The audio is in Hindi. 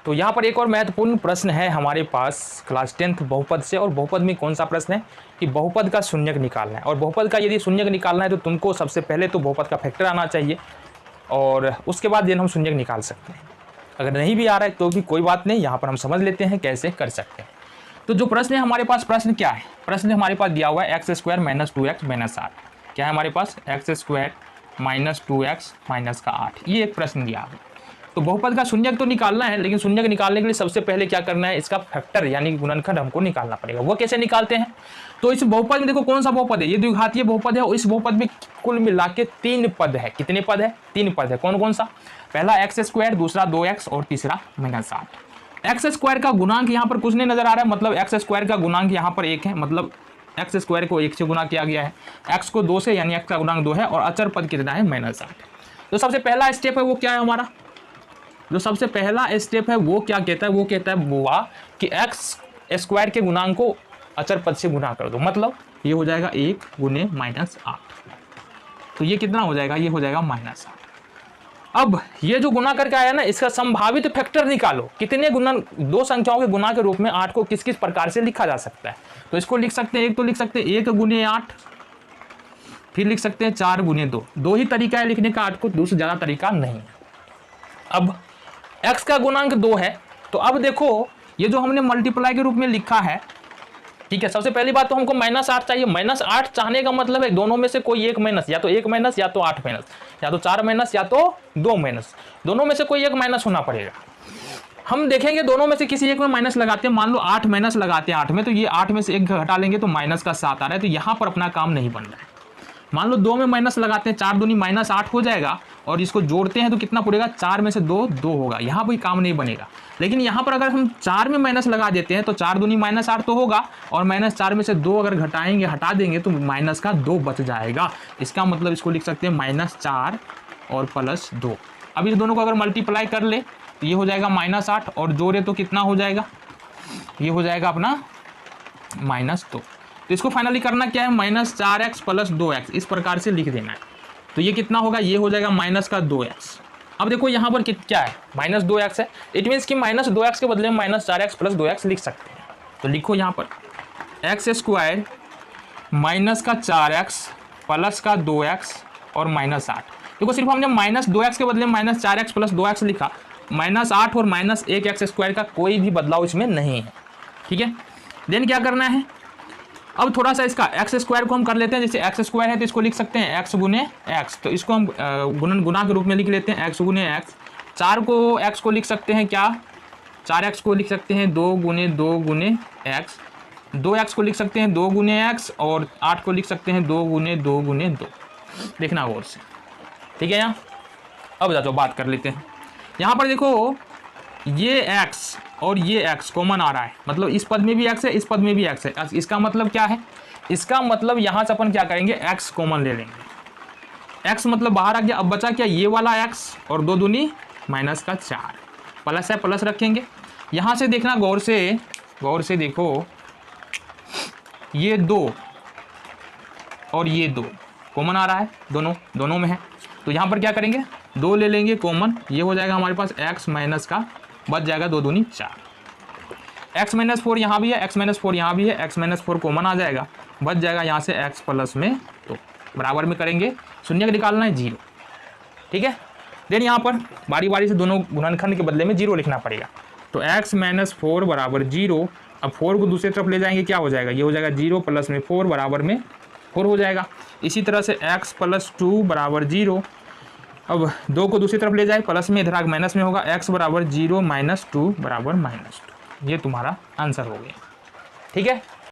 तो यहाँ पर एक और महत्वपूर्ण प्रश्न है हमारे पास क्लास 10th बहुपद से, और बहुपद में कौन सा प्रश्न है कि बहुपद का शून्यक निकालना है। और बहुपद का यदि शून्यक निकालना है तो तुमको सबसे पहले तो बहुपद का फैक्टर आना चाहिए, और उसके बाद हम शून्यक निकाल सकते हैं। अगर नहीं भी आ रहा है तो भी कोई बात नहीं, यहाँ पर हम समझ लेते हैं कैसे कर सकते हैं। तो जो प्रश्न है हमारे पास, प्रश्न क्या है, प्रश्न हमारे पास दिया हुआ है x square minus 2x minus 8। क्या है हमारे पास, x square minus 2x minus का 8, ये एक प्रश्न दिया है। तो बहुपद का शून्यक तो निकालना है, लेकिन शून्यक निकालने के लिए सबसे पहले क्या करना है, इसका फैक्टर यानी गुणनखंड हमको निकालना पड़ेगा। वो कैसे निकालते हैं, तो इस बहुपद में देखो कौन सा बहुपद है, ये द्विघातीय बहुपद है, और इस बहुपद में कुल मिला के 3 पद है। कितने पद है, 3 पद है। कौन कौन सा, पहला एक्स स्क्वायर, दूसरा 2x और तीसरा माइनस 8। एक्स स्क्वायर का गुणांक यहाँ पर कुछ नहीं नजर आ रहा है, मतलब एक्स स्क्वायर का गुणांक यहाँ पर 1 है, मतलब एक्स स्क्वायर को 1 से गुना किया गया है, एक्स को 2 से, यानी एक्स का गुणांक 2 है, और अचर पद कितना है, माइनस 8। तो सबसे पहला स्टेप है वो क्या है हमारा, जो सबसे पहला स्टेप है वो क्या कहता है, वो कहता है बुआ कि एक्स स्क्वायर के गुणांक को अचर पद से गुना कर दो, मतलब ये हो जाएगा 1 गुने माइनस 8। तो ये कितना हो जाएगा, ये हो जाएगा माइनस 8। अब ये जो गुना करके आया ना, इसका संभावित फैक्टर निकालो, कितने गुणन, 2 संख्याओं के गुना के रूप में 8 को किस किस प्रकार से लिखा जा सकता है। तो इसको लिख सकते हैं, एक तो लिख सकते हैं 1 गुने 8, फिर लिख सकते हैं 4 गुने 2। 2 ही तरीका है लिखने का 8 को, दूसरा ज़्यादा तरीका नहीं है। अब x का गुणांक 2 है, तो अब देखो ये जो हमने मल्टीप्लाई के रूप में लिखा है, ठीक है, सबसे पहली बात तो हमको माइनस 8 चाहिए। माइनस 8 चाहने का मतलब है दोनों में से कोई एक माइनस, या तो 1 माइनस या तो 8 माइनस, या तो 4 माइनस या तो 2 माइनस, दोनों में से कोई एक माइनस होना पड़ेगा। हम देखेंगे दोनों में से किसी एक में माइनस लगाते हैं, मान लो 8 माइनस लगाते हैं 8 में, तो ये 8 में से 1 घटा लेंगे तो माइनस का 7 आ रहा है, तो यहाँ पर अपना काम नहीं बन रहा है। मान लो 2 में माइनस लगाते हैं, 4 दूनी माइनस 8 हो जाएगा, और इसको जोड़ते हैं तो कितना पड़ेगा, 4 में से 2 2 होगा, यहाँ कोई काम नहीं बनेगा। लेकिन यहाँ पर अगर हम 4 में माइनस लगा देते हैं तो 4 दूनी माइनस 8 तो होगा, और माइनस 4 में से 2 अगर घटाएंगे, हटा देंगे तो माइनस का 2 बच जाएगा। इसका मतलब इसको लिख सकते हैं माइनस 4 और प्लस 2। अब इस दोनों को अगर मल्टीप्लाई कर ले तो ये हो जाएगा माइनस 8, और जोड़े तो कितना हो जाएगा, ये हो जाएगा अपना माइनस 2। तो इसको फाइनली करना क्या है, माइनस 4x प्लस 2x, इस प्रकार से लिख देना है। तो ये कितना होगा, ये हो जाएगा माइनस का 2x। अब देखो यहाँ पर क्या है, माइनस 2x है, इट मीन्स कि माइनस 2x के बदले में माइनस 4x प्लस 2x लिख सकते हैं। तो लिखो यहाँ पर एक्स स्क्वायर माइनस का 4x प्लस का 2x और माइनस 8। देखो सिर्फ हमने माइनस 2x के बदले में माइनस 4x प्लस 2x लिखा, माइनस 8 और माइनस 1 एक्स स्क्वायर का कोई भी बदलाव इसमें नहीं है, ठीक है। देन क्या करना है, अब थोड़ा सा इसका एक्स स्क्वायर को हम कर लेते हैं, जैसे एक्स स्क्वायर है तो इसको लिख सकते हैं एक्स गुने एक्स, तो इसको हम गुना के रूप में लिख लेते हैं एक्स गुने एक्स। 4 को एक्स को लिख सकते हैं क्या, 4x को लिख सकते हैं 2 गुने एक्स, 2x को लिख सकते हैं 2 गुने एक्स, और 8 को लिख सकते हैं 2 गुने 2। देखना गौर से, ठीक है। यहाँ अब जाओ बात कर लेते हैं। यहाँ पर देखो ये x और ये x कॉमन आ रहा है, मतलब इस पद में भी x है, इस पद में भी x है। इसका मतलब क्या है, इसका मतलब यहाँ से अपन क्या करेंगे, x कॉमन ले लेंगे। x मतलब बाहर आ गया, अब बचा क्या, ये वाला x और 2 दूनी माइनस का 4, प्लस है, प्लस रखेंगे। यहाँ से देखना गौर से देखो, ये 2 और ये 2 कॉमन आ रहा है, दोनों में है। तो यहाँ पर क्या करेंगे, 2 ले लेंगे कॉमन, ये हो जाएगा हमारे पास x माइनस का, बच जाएगा 2 दूनी 4। x माइनस 4 यहाँ भी है, x माइनस 4 यहाँ भी है, x माइनस 4 कॉमन आ जाएगा, बच जाएगा यहाँ से x प्लस में 2। बराबर में करेंगे, शून्य का निकालना है 0, ठीक है। देन यहाँ पर बारी बारी से दोनों गुणनखंड के बदले में 0 लिखना पड़ेगा। तो x माइनस 4 बराबर 0। अब 4 को दूसरी तरफ ले जाएंगे, क्या हो जाएगा, ये हो जाएगा 0 प्लस में 4 बराबर में 4 हो जाएगा। इसी तरह से x प्लस 2 बराबर 0। अब 2 को दूसरी तरफ ले जाए, प्लस में, इधर आगे माइनस में होगा, x बराबर 0 माइनस 2 बराबर -2। ये तुम्हारा आंसर हो गया, ठीक है।